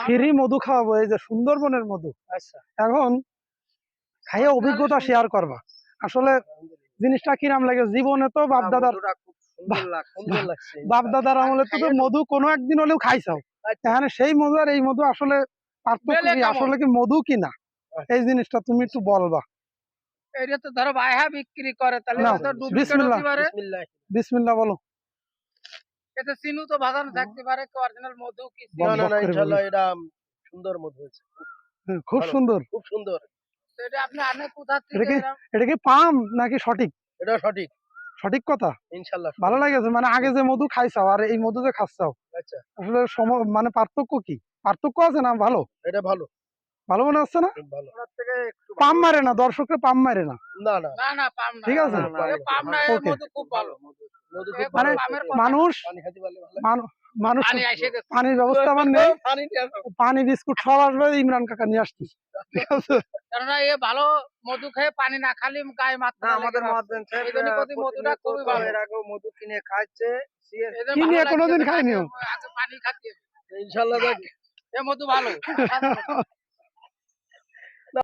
Free মধু খাওয়াবো, এই যে সুন্দরবনের মধু। আচ্ছা এখন খাইয়ে অভিজ্ঞতা শেয়ার করবা। আসলে জিনিসটা কিরাম লাগে, জীবনে তো বাপ দাদার সুন্দর লাগছে বাপ দাদার আমলে তো মধু কোনো একদিন হলেও খাইছাও। আচ্ছা। এখানে সেই মধু আর এই মধু আসলে পার্থক্য কি, আসলে কি মধু কিনা, এই জিনিসটা তুমি একটু বলবা। এটা তো ধরো বাইহা বিক্রি করে, তাহলে নাও, এটা ডুপ্লিকেট বিসমিল্লাহ। হতে পারে। বিসমিল্লাহ। বিসমিল্লাহ বলো। এতে চিনি তো বাদাম থাকতে পারে, অরিজিনাল মধু কি না চিনি? না না করে ইনশাআল্লাহ বলি। এটা সুন্দর মধু হয়েছে, খুব ভালো, সুন্দর। খুব সুন্দর। তো এটা আপনি আনে কোথা এটা থেকে? কি এটা কি পাম নাকি সঠিক? এটা সঠিক সঠিক কথা। ইনশাআল্লাহ। ভালো লাগেছে, মানে আগে যে মধু খাইছাও আর এই মধু যে খাচ্ছাও, আচ্ছা আসলে মানে পার্থক্য কি? পার্থক্য আছে না? ভালো এটা ভালো, ভালো মনে হচ্ছে না? খুব ভালো। পাম মারে না, দর্শকরা পাম মারে না। না না না না পাম না, ঠিক আছে। এ পাম না, এ ওকে। মধু খুব ভালো। মধু খুব এ ভালো। পামের কথা মানুষ পানি খেতে পারলে ভালো। মানুষ পানি এসে গেছে। পানির ব্যবস্থা আমার নেই, পানি নিয়ে আসো। পানি বিস্কুট সব আসবে, ইমরান কাকা নিয়ে আসছিস। ঠিক আছে। কেননা এ ভালো মধু খেয়ে পানি না খালি গায়ে মাত্রা আমাদের মাধ্যম এই জন্য প্রতি মধুটা খুবই ভালো। এর আগেও মধু কিনে খাচ্ছে, এই জন্য কি ভালো নিয়ে লাগছে কোনোদিন যে খাইনিও। আগে পানি খাচ্ছে, ইনশাআল্লাহ দেখ এ মধু ভালো।